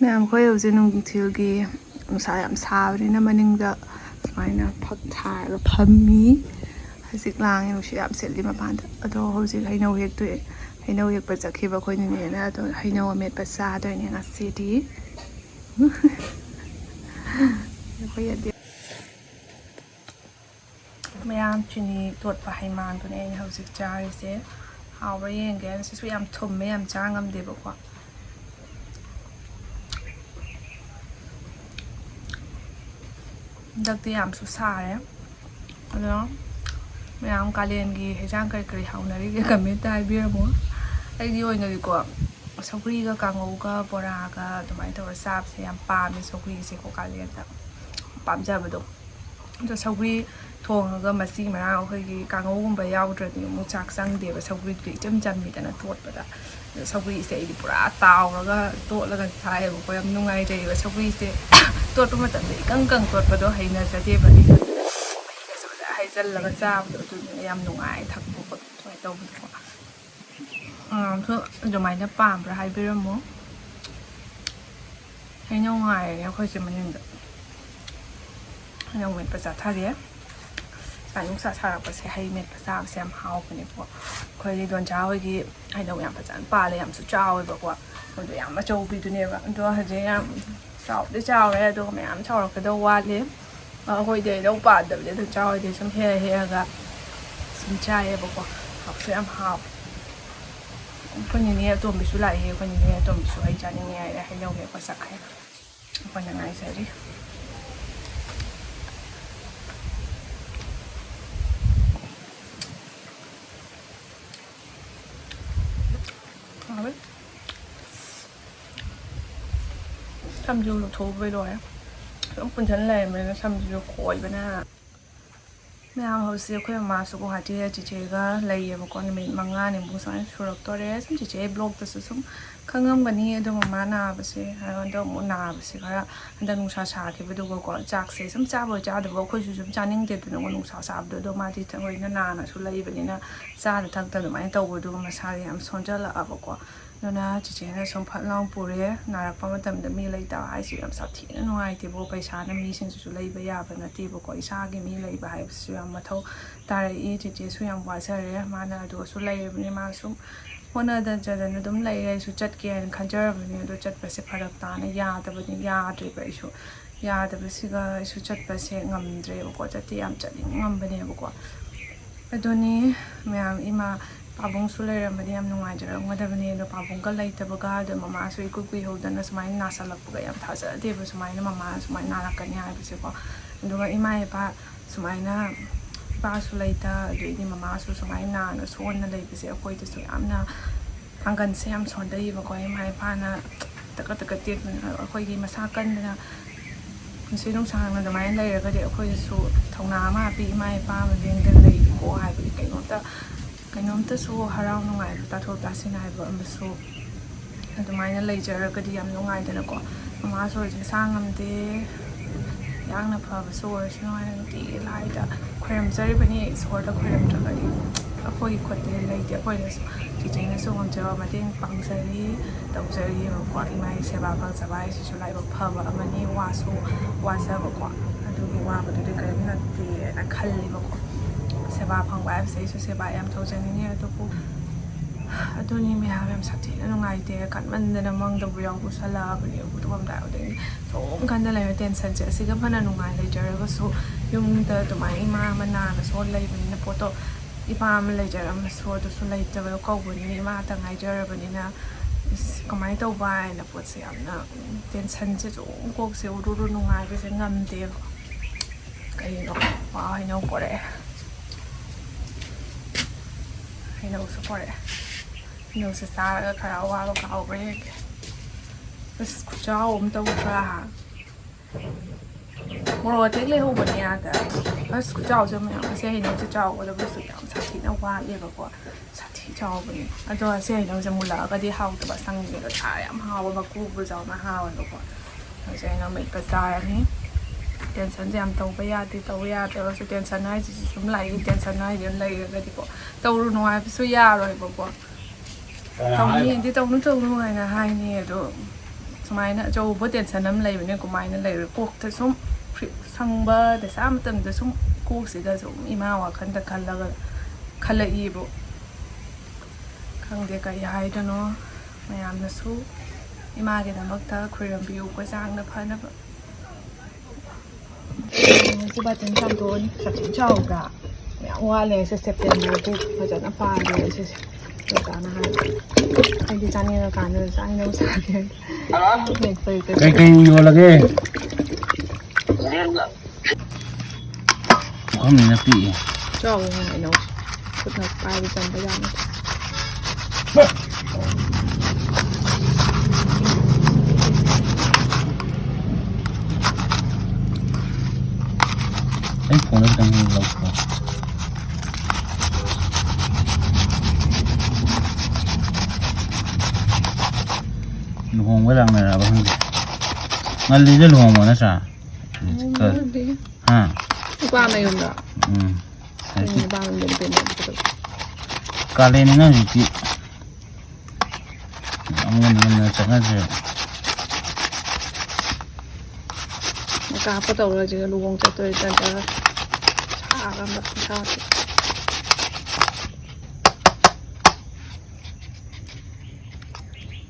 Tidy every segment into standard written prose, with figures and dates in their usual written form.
ꯃꯌꯥꯝ ꯑꯩꯈꯣꯏ ꯍꯧꯖꯤꯛ ꯅꯨꯡꯊꯤꯜꯒꯤ ꯅꯨꯡꯁꯥ ꯌꯥꯝ ꯁꯥꯕꯅꯤꯅ ꯃꯅꯤꯡꯗ ꯁꯨꯃꯥꯏꯅ ꯐꯛ ꯊꯥꯔꯒ ꯐꯝꯃꯤ. ꯍꯧꯖꯤꯛ ꯂꯥꯡꯉꯦ ꯅꯨꯡꯁꯤꯠ ꯌꯥꯝ ꯁꯤꯠꯂꯤ ꯃꯄꯥꯟꯗ. ꯑꯗꯣ ꯍꯧꯖꯤꯛ ꯍꯩꯅꯧ ꯍꯦꯛꯇꯣꯛꯑꯦ. ꯍꯩꯅꯧ ꯍꯦꯛꯄ ꯆꯠꯈꯤꯕ ꯑꯩꯈꯣꯏ ꯅꯦꯅꯦꯅ. ꯑꯗꯣ ꯍꯩꯅꯧ ꯑꯃꯦꯠꯄ ꯆꯥꯗꯣꯏꯅꯦ ꯉꯁꯤꯗꯤ. ꯃꯌꯥꯝ ꯆꯤꯅꯤ ꯇꯣꯠꯄ ꯍꯩꯃꯥꯡꯗꯨꯅꯦ ꯑꯩꯅ ꯍꯧꯖꯤꯛ ꯆꯥꯔꯤꯁꯦ. ꯍꯥꯎꯕ꯭ꯔꯥ ꯌꯦꯡꯒꯦ. ꯁꯤꯁꯨ ꯌꯥꯝ ꯊꯨꯝꯃꯦ, ꯌꯥꯝ ꯆꯥ ꯉꯝꯗꯦꯕꯀꯣ. ꯍꯟꯗꯛꯇꯤ ꯌꯥꯝꯁꯨ ꯁꯥꯔꯦ. ꯑꯗꯣ ꯃꯌꯥꯝ ꯀꯥꯂꯦꯟꯒꯤ ꯍꯩꯖꯥꯡ ꯀꯔꯤ ꯍꯥꯎꯅꯔꯤꯒꯦ ꯀꯃꯦꯟꯇ ꯍꯥꯏꯕꯤꯔꯝꯃꯣ. ꯑꯩꯒꯤ ꯑꯣꯏꯅꯗꯤꯀꯣ ꯁꯧꯒ꯭ꯔꯤꯒ ꯀꯥꯡꯉꯧꯒ ꯕꯣꯔꯥꯒ ꯑꯗꯨꯃꯥꯏꯅ ꯇꯧꯔ ꯆꯥꯕꯁꯦ ꯌꯥꯝ ꯄꯥꯝꯃꯦ. ꯁꯧꯒ꯭ꯔꯤꯁꯦꯀꯣ ꯀꯥꯂꯦꯟꯗ ꯄꯥꯝꯖꯕꯗꯣ. ꯑꯗꯣ ꯁꯧꯒ꯭ꯔꯤ ꯊꯣꯡꯉꯒ ꯃꯆꯤ ꯃꯔꯥꯡ ꯑꯩꯈꯣꯏꯒꯤ ꯀꯥꯡꯉꯧꯒꯨꯝꯕ ꯌꯥꯎꯗ꯭ꯔꯗꯤ ꯑꯃꯨꯛ ꯆꯥꯛ ꯆꯪꯗꯦꯕ. ꯁꯧꯒ꯭ꯔꯤꯗꯨꯗꯤ ꯏꯆꯝ ꯆꯝꯃꯤꯗꯅ ꯇꯣꯠꯄꯗ. ꯑꯗꯣ ꯁꯧꯒ꯭ꯔꯤꯁꯦ ꯑꯩꯗꯤ ꯄꯨꯔꯥ ꯇꯥꯎꯔꯒ ꯇꯣꯠꯂꯒ ꯆꯥꯏꯌꯦꯕꯀꯣ. ꯌꯥꯝ ꯅꯨꯡꯉꯥꯏꯖꯩꯑꯕ ꯁꯧꯒ꯭ꯔꯤꯁꯦ. ꯇꯣꯠꯄ ꯃꯇꯝꯗ ꯏꯀꯪ ꯇꯣꯠꯄꯗꯣ ꯍꯩꯅꯖꯗꯦꯕ. ꯑꯩꯅ ꯃꯍꯤꯒ ꯍꯩꯖꯤꯜꯂꯒ ꯆꯥꯕꯗꯣ ꯑꯗꯨꯗꯨꯅ ꯌꯥꯝ ꯅꯨꯡꯉꯥꯏ. ꯊꯛꯄ ꯈꯣꯠꯄ ꯑꯗꯨꯃꯥꯏꯅ ꯇꯧꯕꯗꯣ. ꯑꯗꯨꯃꯥꯏꯅ ꯄꯥꯝꯕ꯭ꯔꯥ ꯍꯥꯏꯕꯤꯔꯝꯃꯣ. ꯍꯩꯅꯧ ꯉꯥꯏꯔꯤꯅꯦ ꯑꯩꯈꯣꯏꯁꯦ ꯃꯅꯤꯡꯗ. ꯍꯩꯅꯧ ꯃꯦꯠꯄ ꯆꯥꯊꯔꯤꯌꯦ. ꯅꯨꯡꯁꯥ ꯁꯥꯔꯛꯄꯁꯦ ꯍꯩ ꯃꯦꯠꯄ ꯆꯥꯕꯁꯦ ꯌꯥꯝ ꯍꯥꯎꯕꯅꯦꯕꯀꯣ. ꯑꯩꯈꯣꯏꯒꯤ ꯗꯣꯟꯆꯥ ꯍꯣꯏꯒꯤ ꯍꯩꯅꯧ ꯌꯥꯝ ꯐꯖꯅ ꯄꯥꯜꯂꯦ, ꯌꯥꯝꯁꯨ ꯆꯥꯎꯋꯦꯕꯀꯣ. ꯑꯗꯣ ꯌꯥꯝ ꯑꯆꯧꯕꯤꯗꯨꯅꯦꯕ. ꯑꯗꯣ ꯍꯧꯖꯤꯛ ꯌꯥꯝ ꯆꯥꯎꯗꯤ ꯆꯥꯎꯔꯦ, ꯑꯗꯨꯒ ꯃꯌꯥꯝ ꯆꯥꯎꯔꯛꯀꯗꯧ ꯋꯥꯠꯂꯤ. ꯑꯩꯈꯣꯏꯗꯤ ꯍꯩꯅꯧ ꯄꯥꯟꯗꯕꯅꯤ. ꯑꯗꯨ ꯆꯥꯎꯔꯗꯤ ꯁꯨꯝ ꯍꯦꯛꯑꯒ ꯁꯨꯝ ꯆꯥꯏꯌꯦꯕꯀꯣ. ꯍꯥꯎꯁꯨ ꯌꯥꯝ ꯍꯥꯎꯋꯦ. ꯑꯩꯈꯣꯏ ꯅꯦꯅꯦ ꯑꯇꯣꯝꯕꯤꯁꯨ ꯂꯥꯛꯑꯦ. ꯑꯩꯈꯣꯏ ꯅꯦꯅꯦ ꯑꯇꯣꯝꯕꯤꯁꯨ ꯍꯩ ꯆꯥꯅꯤꯡꯉꯦ ꯍꯥꯏꯔꯦ. ꯍꯩꯅꯧ ꯍꯦꯛꯄ ꯆꯠꯈ꯭ꯔꯦ. ꯑꯩꯈꯣꯏꯅ ꯉꯥꯏꯖꯔꯤ. ꯁꯝꯁꯨ ꯂꯧꯊꯣꯛꯎꯕꯩ ꯂꯣꯏꯔꯦ. ꯑꯗꯨꯝ ꯄꯨꯟꯁꯤꯟ ꯂꯩꯔꯕꯅꯤꯅ ꯁꯝꯁꯤꯁꯨ ꯈꯣꯏꯕꯅ. ꯃꯌꯥꯝ ꯍꯧꯖꯤꯛ ꯑꯩꯈꯣꯏ ꯃꯃꯥꯁꯨ ꯒꯨꯋꯥꯍꯥꯇꯤꯗ ꯆꯤꯆꯦꯒ ꯂꯩꯌꯦꯕꯀꯣ. ꯅꯨꯃꯤꯠ 5ꯅꯤꯃꯨꯛ ꯁꯨꯃꯥꯏꯅ ꯁꯨꯔꯛꯇꯣꯔꯦ. ꯁꯨꯝ ꯆꯤꯆꯦ ꯕ꯭ꯂꯣꯛꯇꯁꯨ ꯁꯨꯝ ꯈꯪꯉꯝꯒꯅꯤ. ꯑꯗꯣ ꯃꯃꯥ ꯅꯥꯕꯁꯦ ꯍꯟꯗꯛ ꯑꯃꯨꯛ ꯅꯥꯕꯁꯦ ꯈꯔ ꯍꯟꯗꯛ ꯅꯨꯡꯁꯥ ꯁꯥꯈꯤꯕꯗꯨꯒꯀꯣ. ꯆꯥꯛꯁꯦ ꯁꯨꯝ ꯆꯥꯕꯣꯏ ꯆꯥꯗꯕꯣꯏ ꯑꯩꯈꯣꯏꯁꯨ ꯁꯨꯝ ꯆꯥꯅꯤꯡꯗꯦꯗꯅꯀꯣ ꯅꯨꯡꯁꯥ ꯁꯥꯕꯗꯣ. ꯑꯗꯣ ꯃꯥꯗꯤ ꯊꯑꯣꯏꯅ ꯅꯥꯅꯁꯨ ꯂꯩꯕꯅꯤꯅ ꯆꯥꯗ ꯊꯛꯇ ꯑꯗꯨꯃꯥꯏꯅ ꯇꯧꯕꯗꯨꯒ ꯃꯁꯥꯁꯦ ꯌꯥꯝ ꯁꯣꯟꯖꯜꯂꯛꯑꯕꯀꯣ. ꯑꯗꯨꯅ ꯆꯤꯆꯦꯅ ꯁꯨꯝ ꯐꯠ ꯂꯥꯎ ꯄꯨꯔꯦ. ꯅꯥꯔꯛꯄ ꯃꯇꯝꯗ ꯃꯤ ꯂꯩꯇꯕ ꯍꯥꯏꯁꯦ ꯌꯥꯝ ꯁꯥꯊꯤꯅ ꯅꯨꯡꯉꯥꯏꯇꯦꯕꯀꯣ. ꯄꯩꯁꯥꯅ ꯃꯤꯁꯤꯡꯁꯤꯁꯨ ꯂꯩꯕ ꯌꯥꯕ ꯅꯠꯇꯦꯕꯀꯣ. ꯏꯁꯥꯒꯤ ꯃꯤ ꯂꯩꯕ ꯍꯥꯏꯕꯁꯤꯁꯨ ꯌꯥꯝ ꯃꯊꯧ ꯇꯥꯔꯛꯏ. ꯆꯤꯆꯦꯁꯨ ꯌꯥꯝ ꯋꯥꯖꯔꯦ. ꯃꯥꯅ ꯑꯗꯨꯁꯨ ꯂꯩꯔꯕꯅꯤ. ꯃꯥ ꯁꯨꯝ ꯍꯣꯠꯅꯗꯅ ꯑꯗꯨꯝ ꯂꯩꯔꯦ. ꯑꯩꯁꯨ ꯆꯠꯀꯦ ꯍꯥꯏꯅ ꯈꯟꯖꯔꯕꯅꯤ. ꯑꯗꯣ ꯆꯠꯄꯁꯦ ꯐꯔꯛ ꯇꯥꯅ ꯌꯥꯗ꯭ꯔꯤꯕ. ꯑꯩꯁꯨ ꯌꯥꯗꯕꯁꯤꯒ ꯑꯩꯁꯨ ꯆꯠꯄꯁꯦ ꯉꯝꯗ꯭ꯔꯦꯕꯀꯣ. ꯆꯠꯇꯤ ꯌꯥꯝ ꯆꯠꯅꯤꯡꯉꯝꯕꯅꯦꯕꯀꯣ. ꯑꯗꯨꯅꯤ ꯃꯌꯥꯝ ꯏꯃꯥ ꯄꯥꯕꯨꯡꯁꯨ ꯂꯩꯔꯝꯕꯗꯤ ꯌꯥꯝ ꯅꯨꯡꯉꯥꯏꯖꯔꯝꯒꯗꯕꯅꯤ. ꯑꯗꯣ ꯄꯥꯕꯨꯡꯒ ꯂꯩꯇꯕꯒ, ꯑꯗꯣ ꯃꯃꯥꯁꯨ ꯏꯀꯨꯏ ꯀꯨꯏꯍꯧꯗꯅ ꯁꯨꯃꯥꯏꯅ ꯅꯥꯁꯜꯂꯛꯄꯒ ꯌꯥꯝ ꯊꯥꯖꯗꯦꯕ. ꯁꯨꯃꯥꯏꯅ ꯃꯃꯥ ꯁꯨꯃꯥꯏꯅ ꯅꯥꯔꯛꯀꯅꯤ ꯍꯥꯏꯕꯁꯦꯀꯣ. ꯑꯗꯨꯒ ꯏꯃꯥ ꯏꯄꯥ ꯁꯨꯃꯥꯏꯅ ꯏꯄꯥꯁꯨ ꯂꯩꯇ, ꯑꯗꯩꯗꯤ ꯃꯃꯥꯁꯨ ꯁꯨꯃꯥꯏꯅ ꯅꯥꯅ ꯁꯣꯟꯅ ꯂꯩꯕꯁꯦ ꯑꯩꯈꯣꯏꯗꯁꯨ ꯌꯥꯝꯅ ꯄꯥꯡꯒꯜꯁꯦ ꯌꯥꯝ ꯁꯣꯟꯊꯩꯌꯦꯕꯀꯣ. ꯏꯃꯥ ꯏꯄꯥꯅ ꯇꯀꯠ ꯇꯦꯛꯄꯅ ꯑꯩꯈꯣꯏꯒꯤ ꯃꯁꯥ ꯀꯟꯗꯅ ꯄꯨꯟꯁꯤ ꯅꯨꯡꯁꯥꯡꯅ ꯑꯗꯨꯃꯥꯏꯅ ꯂꯩꯔꯒꯗꯤ ꯑꯩꯈꯣꯏꯗꯁꯨ ꯊꯧꯅꯥ ꯑꯃ ꯍꯥꯞꯄꯤ. ꯏꯃꯥ ꯏꯄꯥ ꯃꯇꯦꯡꯗ ꯂꯩꯀꯣ ꯍꯥꯏꯕꯒꯤ ꯀꯩꯅꯣꯝꯇꯁꯨ ꯍꯔꯥꯎ ꯅꯨꯡꯉꯥꯏꯕ ꯇꯥꯊꯣꯛ ꯇꯥꯁꯤꯟ ꯍꯥꯏꯕ ꯑꯃꯁꯨ ꯑꯗꯨꯃꯥꯏꯅ ꯂꯩꯖꯔꯒꯗꯤ ꯌꯥꯝ ꯅꯨꯡꯉꯥꯏꯗꯅꯀꯣ. ꯃꯃꯥꯁꯨ ꯍꯧꯖꯤꯛ ꯁꯥ ꯉꯝꯗꯦ. ꯌꯥꯡꯅ ꯐꯕꯁꯨ ꯑꯣꯏꯔꯁꯅꯨ ꯍꯥꯏꯅ ꯅꯨꯡꯇꯤꯒꯤ ꯂꯥꯏꯗ ꯈꯣꯏꯔꯝꯖꯔꯤꯕꯅꯤ. ꯏꯁꯣꯔꯗ ꯈꯣꯏꯔꯝꯗ꯭ꯔꯒꯗꯤ ꯑꯩꯈꯣꯏꯒꯤ ꯈꯨꯠꯇꯗꯤ ꯂꯩꯇꯦ. ꯑꯩꯈꯣꯏꯅꯁꯨ ꯆꯤꯆꯦꯅꯁꯨ ꯉꯝꯖꯕ ꯃꯇꯦꯡ ꯄꯥꯡꯖꯔꯤ, ꯇꯧꯖꯔꯤꯕꯀꯣ. ꯏꯃꯥꯒꯤ ꯁꯦꯕꯥ ꯐꯪꯖꯕ ꯍꯥꯏꯁꯤꯁꯨ ꯂꯥꯏꯕꯛ ꯐꯕ ꯑꯃꯅꯤ. ꯋꯥꯁꯨ ꯋꯥꯖꯕꯀꯣ. ꯑꯗꯨꯒꯤ ꯋꯥꯕꯗꯨꯗꯤ ꯀꯔꯤꯝ ꯅꯠꯇꯦꯅ ꯈꯜꯂꯤꯕꯀꯣ. ꯁꯦꯕꯥ ꯐꯪꯕ ꯍꯥꯏꯕꯁꯦ ꯑꯩꯁꯨ ꯁꯦꯕꯥ ꯌꯥꯝ ꯇꯧꯖꯅꯤꯡꯉꯦ. ꯑꯗꯨꯅꯤ ꯃꯌꯥꯝ ꯌꯥꯝ ꯁꯥꯊꯤꯅ ꯅꯨꯡꯉꯥꯏꯇꯦ. ꯈꯟꯃꯟꯗꯅ ꯃꯪꯗꯕꯨ ꯌꯥꯎ ꯄꯨꯁꯜꯂꯛꯑꯕꯅꯦ. ꯇꯨꯝꯃꯝꯗꯥꯏꯗꯒꯤ ꯁꯨꯝ ꯈꯟꯗ ꯂꯩꯔꯦ. ꯇꯦꯟꯁꯟꯁꯦ ꯑꯁꯤꯒ ꯐꯅ ꯅꯨꯡꯉꯥꯏ ꯂꯩꯖꯔꯒꯁꯨ ꯌꯨꯝꯗ ꯑꯗꯨꯃꯥꯏꯅ ꯏꯃꯥ ꯑꯃ ꯅꯥꯅꯁꯨ ꯂꯩꯕꯅꯤꯅ ꯄꯣꯠꯇꯣ ꯏꯄꯥ ꯑꯃ ꯂꯩꯖꯔꯝꯃꯁꯨ ꯑꯗꯨꯁꯨ ꯂꯩꯇꯕꯗꯣ ꯀꯧꯕꯅꯤꯅ ꯏꯃꯥꯇ ꯉꯥꯏꯖꯔꯕꯅꯤꯅ ꯀꯃꯥꯏꯅ ꯇꯧꯕ ꯍꯥꯏꯅ ꯄꯣꯠꯁꯦ ꯌꯥꯝꯅ ꯇꯦꯟꯁꯟꯁꯦ ꯁꯨꯝ ꯀꯣꯛꯁꯦ ꯎꯔꯨꯔꯨ ꯅꯨꯡꯉꯥꯏꯕꯁꯦ ꯉꯝꯗꯦꯕ. ꯀꯩꯅꯣ ꯍꯩꯅꯧ ꯄꯣꯔꯛꯑꯦ. ꯍꯩꯅꯧꯁꯨ ꯄꯣꯔꯛꯑꯦ. ꯍꯩꯅꯧꯁꯦ ꯆꯥꯔꯒ ꯈꯔ ꯑꯋꯥꯕ ꯀꯥꯎꯕ꯭ꯔꯥ ꯌꯦꯡꯒꯦ. ꯑꯁ ꯈꯨꯆꯥꯎ ꯑꯃ ꯇꯧꯗ꯭ꯔꯥ. ꯃꯣꯔꯣꯛ ꯑꯇꯦꯛ ꯂꯩꯍꯧꯕꯅꯦ ꯑꯥꯗ. ꯑꯁ ꯈꯨꯆꯥꯎꯁꯦ ꯃꯌꯥꯝ. ꯑꯁꯤ ꯍꯩꯅꯧꯁꯦ ꯆꯥꯎꯒꯗꯕꯁꯨ ꯌꯥꯝ ꯁꯥꯊꯤꯅ ꯋꯥꯠꯂꯦꯕꯀꯣ. ꯁꯥꯊꯤ ꯆꯥꯎꯕꯅꯦ. ꯑꯗꯣ ꯑꯁꯤ ꯍꯩꯅꯧꯁꯦ ꯃꯨꯜꯂꯛꯑꯒꯗꯤ ꯍꯥꯎꯇꯕ. ꯁꯪꯉꯤꯉꯩꯗ ꯆꯥꯔ ꯌꯥꯝ ꯍꯥꯎꯕ. ꯃꯀꯨꯕꯨ ꯆꯥꯎꯅ ꯍꯥꯎꯋꯦꯕꯀꯣ. ꯍꯧꯖꯤꯛ ꯍꯩꯅꯧ ꯃꯦꯠꯄ ꯆꯥꯔꯅꯤ. ꯇꯦꯟꯁꯟꯁꯦ ꯌꯥꯝ ꯇꯧꯕ ꯌꯥꯗꯦ. ꯇꯧꯕ ꯌꯥꯗ꯭ꯔꯒꯁꯨ ꯇꯦꯟꯁꯟ ꯍꯥꯏꯁꯤꯁꯨ ꯁꯨꯝ ꯂꯥꯛꯏ. ꯇꯦꯟꯁꯟ ꯍꯥꯏꯁꯦ ꯂꯩꯔꯒꯗꯤꯀꯣ ꯇꯧꯔꯨꯅꯨ ꯍꯥꯏꯕꯁꯨ ꯌꯥꯔꯣꯏꯕꯀꯣ. ꯇꯧꯅꯤꯗꯤ ꯇꯧꯅꯨ ꯍꯥꯏꯅ ꯍꯥꯏꯅꯤ. ꯑꯗꯣ ꯁꯨꯃꯥꯏꯅ ꯑꯆꯧꯕ ꯇꯦꯟꯁꯟ ꯑꯃ ꯂꯩꯕꯅꯦ ꯀꯃꯥꯏꯅ ꯂꯩꯔꯦ ꯀꯣꯛꯇ ꯁꯨꯝ ꯁꯪꯕ ꯗꯁꯥ ꯃꯇꯝꯗ ꯁꯨꯝ ꯀꯣꯛꯁꯤꯗ ꯁꯨꯝ ꯏꯃꯥ ꯋꯥꯈꯜꯗ ꯈꯜꯂꯛꯏꯕ ꯈꯪꯗꯦ ꯀꯔꯤ ꯍꯥꯏꯗꯣꯏꯅꯣ ꯃꯌꯥꯝꯅꯁꯨ 이마게다먹다 ꯈꯨꯔꯝꯕꯤꯌꯨ ꯆꯥꯡꯅ ꯐꯅꯕ ꯉꯁꯤ ꯕꯥꯇꯤꯟ ꯆꯥꯝꯊꯣꯛꯑꯅꯤ ꯆꯥꯛꯁꯤꯡ ꯆꯥꯎꯕ꯭ꯔꯥ ꯌꯥꯝ ꯋꯥꯠꯂꯦ ꯁꯤ ꯁꯦꯞꯇꯦꯝꯕꯔꯕꯨ ꯐꯖꯅ ꯄꯥꯔꯦ ꯁꯤꯁꯦ ꯑꯣꯖꯥꯅ ꯍꯥꯏꯕ ꯑꯩꯗꯤ ꯆꯥꯅꯤꯡꯉꯀꯥꯟꯗ ꯆꯥꯅꯤꯡꯉꯕ ꯆꯥꯒꯦ ꯀꯩꯀꯩ ꯌꯣꯜꯂꯒꯦ ꯄꯨꯈꯝꯅꯤꯅ ꯄꯤꯛꯑꯦ ꯆꯥꯎꯋꯦ ꯍꯥꯏꯅ ꯈꯨꯠꯅ ꯄꯥꯏꯕ ꯆꯟꯕ ꯌꯥꯅꯤ ꯑꯩ ꯐꯣꯟꯗ ꯈꯤꯇꯪ ꯂꯧꯊꯣꯛ ꯂꯨꯍꯣꯡꯕ ꯂꯥꯛꯅꯔꯕ ꯈꯪꯗꯦ ꯉꯜꯂꯤꯗ ꯂꯨꯍꯣꯡꯕ ꯅꯠꯇ꯭ꯔꯥ ꯍꯥ ꯅꯨꯄꯥ ꯃꯌꯨꯝꯗ ꯅꯨꯄꯥ ꯀꯥꯂꯦꯟꯅꯤꯅ ꯍꯧꯖꯤꯛꯇꯤ ꯌꯥꯝ ꯉꯟꯅ ꯆꯠꯅꯗ꯭ꯔꯦ ꯃꯀꯥ ꯍꯥꯞꯄ ꯇꯧꯔꯁꯤꯒ ꯂꯨꯍꯣꯡ ꯆꯠꯇꯣꯏ ꯇꯟꯖꯔ ꯁꯥꯒamba ꯏꯁꯥꯁꯦ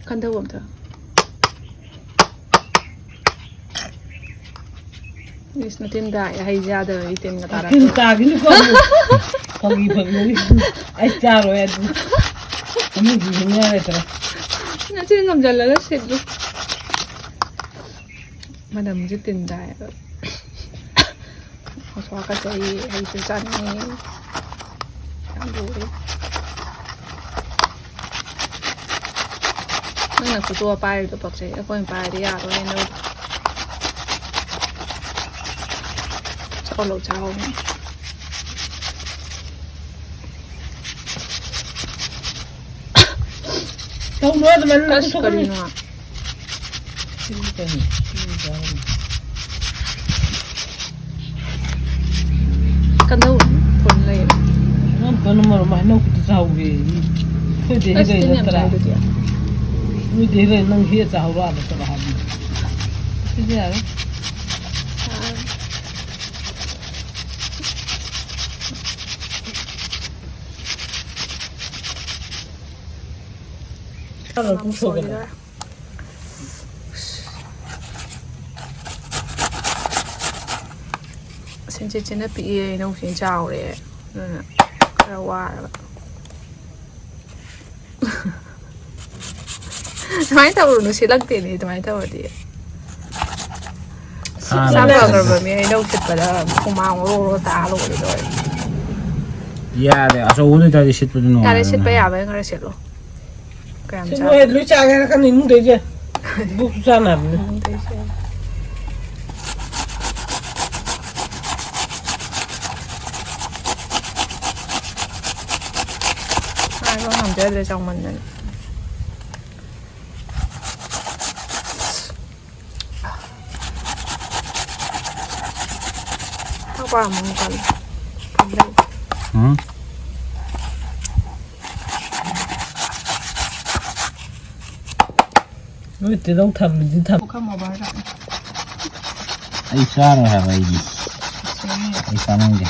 ꯈꯟꯊꯧ ꯑꯝꯇ ꯏꯁ ꯅꯇꯤꯟꯗ ꯍꯩ ꯌꯥꯗꯕ ꯏꯇꯤꯟꯒ ꯇꯥꯔꯛꯄ ꯇꯤꯟ ꯇꯥꯒꯤꯅꯤꯀꯣ ꯐꯪꯒꯤ ꯑꯩ ꯆꯥꯔꯣꯏ ꯑꯗꯨ ꯑꯃꯨꯛ ꯌꯥꯔꯦꯗ꯭ꯔꯥ ꯅꯆꯤꯟ ꯉꯝꯖꯜꯂꯒ ꯁꯤꯠꯂꯨ ꯃꯅꯝꯁꯦ ꯇꯤꯟ ꯇꯥꯏꯌꯦꯕ ꯍꯧꯁ꯭ꯋꯥꯀꯠꯆꯩ ꯍꯩꯁꯨ ꯆꯥꯅꯤꯡꯉꯤ ꯌꯥꯝ ꯂꯨꯔꯦ ꯅꯪꯅ ꯐꯣꯇꯣ ꯄꯥꯏꯔꯤꯗꯣ ꯄꯛꯆꯩ ꯑꯩꯈꯣꯏꯅ ꯄꯥꯏꯔꯗꯤ ꯌꯥꯔꯣꯏ ꯅꯪ ꯆꯥꯎ ꯆꯥꯎ ꯑꯁ ꯀꯔꯤꯅꯣ ꯀꯟꯗꯧ ꯐꯣꯟ ꯂꯩ ꯅꯪ ꯀꯩꯅꯣ ꯃꯔꯝ ꯍꯩꯅꯧꯈꯤꯇ ꯆꯥꯍꯧꯒꯦ ꯈꯣꯏꯗꯤ ꯍꯩꯔꯩ ꯅꯠꯇ꯭ꯔꯥ ꯅꯣꯏꯗꯤ ꯍꯩꯔꯩ ꯅꯪ ꯍꯦꯛ ꯆꯥꯍꯧꯔꯣ ꯑꯥꯗ ꯆꯠꯂꯣ ꯍꯥꯏꯕꯅꯤ ꯁꯤꯗꯤ ꯌꯥꯔꯦ ꯁꯤꯟꯆꯤꯠꯁꯤꯅ ꯄꯤꯛꯑꯦ ꯍꯩꯅꯧꯁꯤꯅ ꯆꯥꯎꯔꯦ ꯑꯗꯨꯅ ꯈꯔ ꯋꯥꯔꯕ ꯑꯗꯨꯃꯥꯏꯅ ꯇꯧꯔꯨꯅꯨ ꯁꯤꯠꯂꯛꯇꯦꯅꯦ ꯑꯗꯨꯃꯥꯏꯅ ꯇꯧꯔꯗꯤ ꯐꯈ꯭ꯔꯕ ꯃꯤ ꯍꯩꯅꯧ ꯁꯤꯠꯄꯗ ꯍꯨꯃꯥꯡ ꯑꯣꯔꯣ ꯇꯥ ꯂꯣꯏꯔꯦ ꯂꯣꯏꯔꯦ ꯌꯥꯔꯦ ꯑꯆꯧꯕ ꯑꯣꯏꯇꯥꯔꯗꯤ ꯁꯤꯠꯄꯗꯨ ꯅꯨꯡꯉꯥꯏ ꯌꯥꯔꯦ ꯁꯤꯠꯄ ꯌꯥꯕꯩ ꯈꯔ ꯁꯤꯠꯂꯣ ꯀꯌꯥꯝ ꯆꯥꯒꯦ ꯂꯣꯏ ꯆꯥꯒꯦ ꯍꯥꯏꯔꯛꯀꯅꯤ ꯏꯃꯨꯡꯗꯩꯁꯦ ꯕꯨꯛꯁꯨ ꯆꯥꯅꯕꯅꯤ ꯍꯥꯏꯕ ꯉꯝꯖꯗ꯭ꯔꯦ ꯆꯥꯎꯃꯟꯗꯅ ꯄꯥꯝꯃꯨ ꯀꯜꯂꯦ ꯅꯣꯏ ꯇꯤꯜꯍꯧ ꯊꯝꯃꯗꯤ ꯊꯝ ꯑꯩ ꯆꯥꯔꯣꯏ ꯍꯥꯏꯕ ꯑꯩꯗꯤ ꯑꯩ ꯆꯥꯅꯤꯡꯗꯦ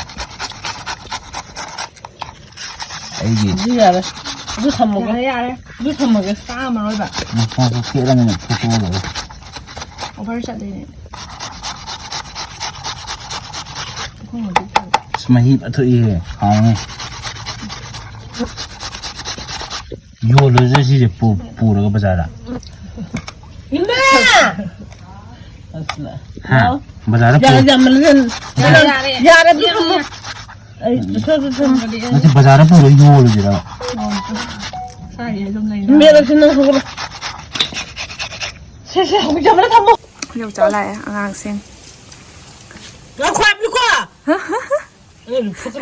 ꯑꯩꯗꯤ ꯌꯥꯔꯦ ꯑꯗꯨ ꯊꯝꯃꯒꯦ ꯌꯥꯔꯦ ꯑꯗꯨ ꯊꯝꯃꯒꯦ ꯆꯥꯃꯔꯣꯏꯕ ꯃꯈꯣꯡꯁꯨ ꯈꯦꯠꯂꯃꯤꯅ ꯐꯨꯠꯇꯣꯛꯑ ꯑꯣꯚꯔ ꯆꯠꯂꯤꯅꯦ ꯃꯍꯤ ꯄꯊꯣꯛꯏꯍꯦ ꯍꯥꯎꯅꯤ ꯌꯣꯜꯂꯨꯁꯦ ꯁꯤꯁꯦ ꯄꯨꯔꯒ ꯕꯖꯥꯔꯗ ꯕꯖꯥꯔꯗ ꯌꯥꯔꯦ ꯅꯠꯇꯦ ꯕꯖꯥꯔꯗ ꯄꯨꯔꯒ ꯌꯣꯜꯂꯨꯁꯤꯔ ꯌꯧꯆꯥ ꯂꯥꯛꯑꯦ ꯑꯉꯥꯡꯁꯤꯡ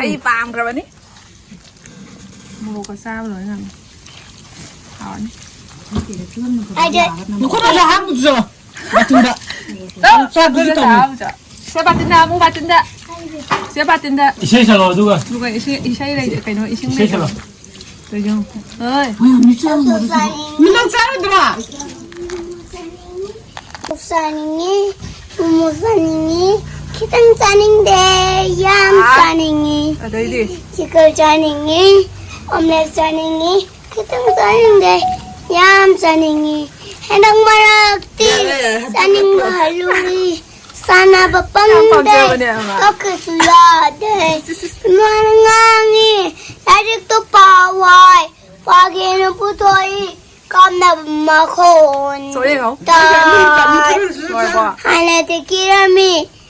ꯑꯩ ꯄꯥꯝꯈ꯭ꯔꯕꯅꯤ ꯃꯣꯔꯣꯛꯀ ꯆꯥꯕ ꯂꯣꯏ ꯉꯝꯃꯤ ꯍꯥꯎꯔꯅꯤ ꯁꯦ ꯕꯥꯇꯤꯟꯗ ꯑꯃꯨꯛ ꯕꯥꯇꯤꯟꯗ ꯁꯦ ꯕꯥꯇꯤꯟꯗ 이세 살로 누가 누가 이샤이 레이 그노 이싱 레이 되죠 어이 민당 짜르더라 사닝이 부모 사닝이 키당 사닝데 얌 사닝이 အဲ့ဒါဒီ 지글 사닝이 엄렛 사닝이 키당 사닝데 얌 사닝이 해당 마락티 사닝 할루리 사나 바빵데 어크수야데 마랑이 아직도 빠와이 빠기는 부터이 깜나 마콘 ဆိုရင်ကော 다 ဟောပါ 하나의 기름이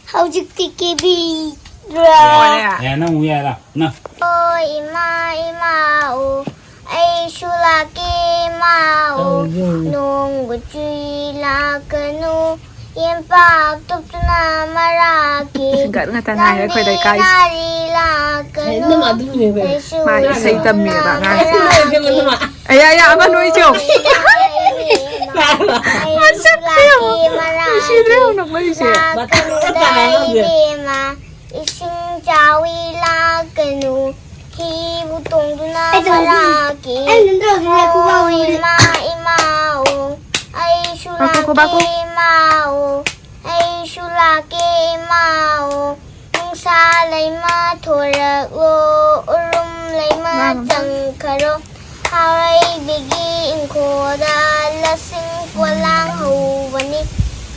하우직 티키비 ဟောလေ 야, 나 우야라. 나. 이마오 에이슈라기 마오 농구쥐라 그누 임박 뚝뚝나 마라기 ကတ်ငါတန်ငါရခွေတိုက်ကိုင်း 나리라 그누 Nima dulu ni. မာစိတ်တမီပါငါ Dia mana? အရာရာအမနွေးချုံ ရှိတယ်နော်မလေးရှိ 이승자위라 그누 희부동두나 마라기 이마오 아이슈라기 마오 아이슈라기 마오 홍사레마 토르오 우rum레마 정카로 하와이 비기 인코다 라싱꼴랑 호바니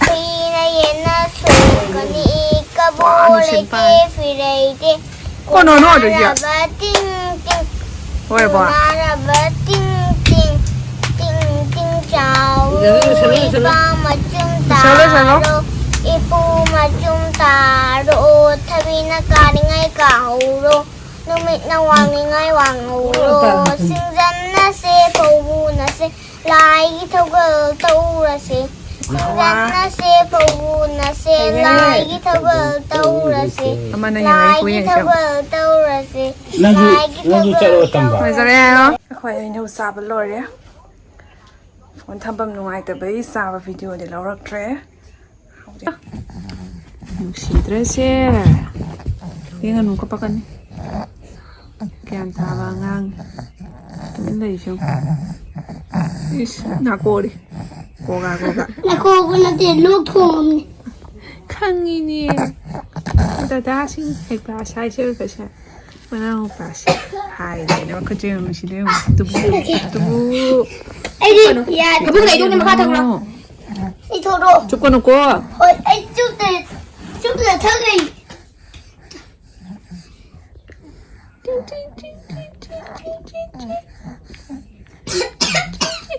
피나예나 소가니 까보레게 피레이데 ကိုနော်နော်တို့ကြ 띵띵 ဟောပါ 나라바 띵띵 띵띵 자오 이빠마 좀 따로 이쁘마 좀 따로 타비나 까링아이 가오로 누밋나 왕잉아이 왕오로 싱잔나 세 보우나 세 라이 토글 토우라 세 싱잔나 세 보우나 세 라이 토글 토우라 세 အမနဲ့ရင်လေးကိုရင်ရှော 나주 짜로 땀바. မစရဲနော်အခွင့်အရေးနဲ့စာဘလို့ရဖုန်းထပ်ပမနိုင်းတဲ့ဘေးစာဗီဒီယိုတွေလောက်ရက်ထရဲဟုတ်တယ်ရှိတယ်ရှယ်ဒီကနုကပကန်ကန်သာဘာငန်းမင်းလေးရှုံးနာကိုရီကိုက 나코고나데 루콩 ခန်းကြီးနေတဒါချင်းဟက်ပါဆိုင်ရှယ်ပဲရှာမနာဘူးပါရှာဟိုင်တယ်တော့ခကြင်းမရှိသေးဘူးတူတူ 에디 야 그분가 이동네 마카타구나 이토로 조건은 고 에이 쭉들 저기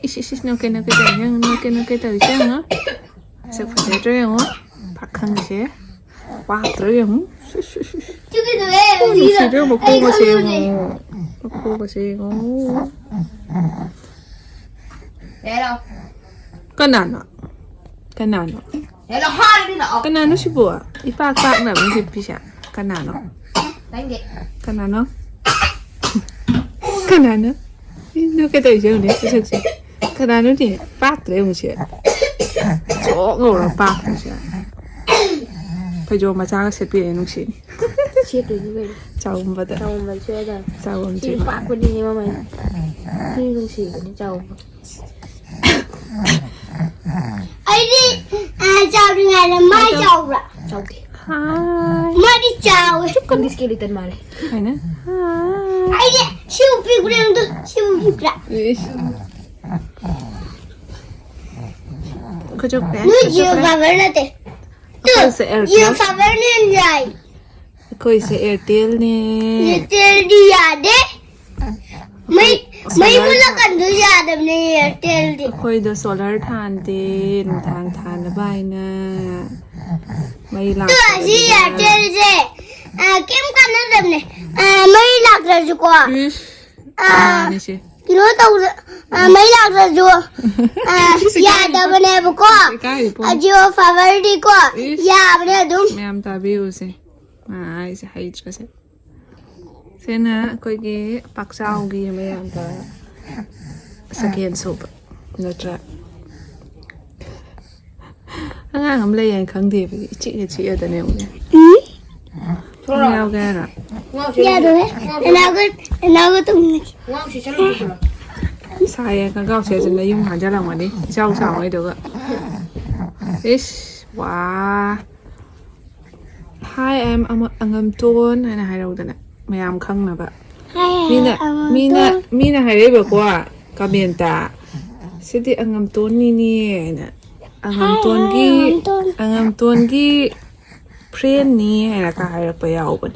이시시 no que 되냐 no que 되냐 se fue de yo 박한지 와 들어요 저기도 왜 시를 먹고 가세요 먹고 가세요 내려 까나나 내려 화를 나 까나나 시보아 이 빡빡 나 무슨 피샤 까나나 난게 까나나 no que 되죠 네 그렇지 까나나 니 빡들어 무시 저거로 빡 무시 그죠 맞아 세피에 누시 Chết rồi như vậy chào bà đã chồng mà chưa rồi chào ông chị chị phạt con đi mà mày đi không xỉ của chồng 아이디 chào đi ngày là mai chào rồi chồng thì hi mai đi chào con đi skeleton mà này hay nè hi 아이디 시우 피그램도 시우 피그라 그저 bé 누 지우 가버렸대 cô sẽ ở 지우 가버리는 자이 cô sẽ ở tiêu nè 에텔디야 돼 mấy 올라간 누야 되네 에텔디 cô được solar than tiền than là bài nè mấy lạc 또아시야 에텔디 게임 가는 되네 mấy lạc rồi chứ qua nè chị 그리고 mấy lạc rồi chứ ya 되네 보고 cái gì 아주 파벌디 거 ya 그래 đúng mẹ em ta biểu gì ai sẽ hay cho sẽ xem nè coi cái bạc sao ghi mẹ em ta skin soup nó tra anh ăn hôm nay anh khăng thì chị ở đây nè nghe ok rồi ya rồi 나그 좀 ngon thì chắc là sai cái gạo sẽ là dùng hàng cho làm mà đi rau xào ấy được ạ Ish, wow. Hi, I'm Angam Ton, and I don't know. May am Kang Naba. Mina, I live a Kabienta. City Angam Toni, and Angam Tongi, Prain ni, and I can hire pay open.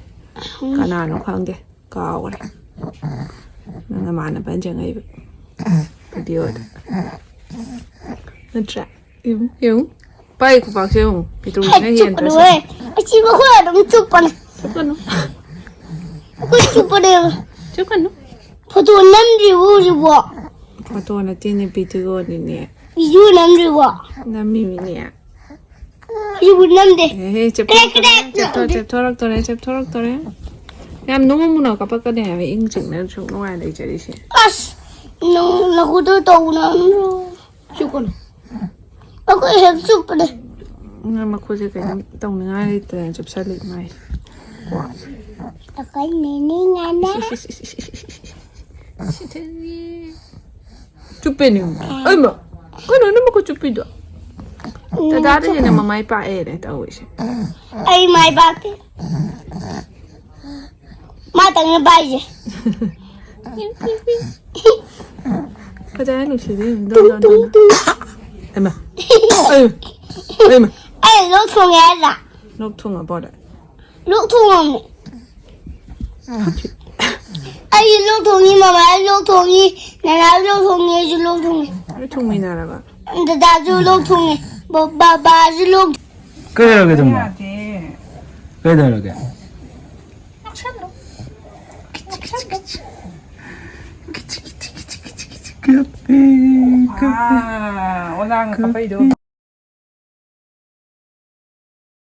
Canano Kange, Kawa. Nang man a benching a idiot. The track. You. Pai của bác siêu, bị tụi nó Chụp hiện rồi. Chị mà khỏe đúng chụp này. chụp con nó, Cứ chụp vào đây. chụp con nó. Phụ tụi năm rượu rồi bỏ. Mà tôi là tin là bị tụi nó nè, Ví dụ năm rượu bỏ. làm mì nè. Ví dụ năm đi. Chụp thôi đấy. Em đúng không muốn có cái này phải in chỉnh nó chụp nó ngoài đây chơi đi chứ. As. Nó cứ tôi tàu nó. Chụp con. Nó cứ hết chụp vào đây. Nhưng mà cô chỉ cái tổng nó ngay từ chụp sát lịch này. Cái này nghe nè. Chụp bên nữa. Ơi mà, cái nó mà có chụp bên được. Ta đã đấy là mà máy pa này tao ấy. Ai mai bác. Mà tao nghe bài gì. Cái đấy nó chỉ đi đâu. Em mà. Em mà. Ai lúc thu nghe ra. Lúc thùng ở bao đấy. Lúc thu không. Ai lúc thu như mà mày lúc thu như. Này là lúc thu như chứ lúc thu như. Lúc thùng mình nào là Đã chứ lúc thu như. Bà chứ lúc. Cái đó cái gì? Cái đó là cái. 아, 오늘 가봐야 돼.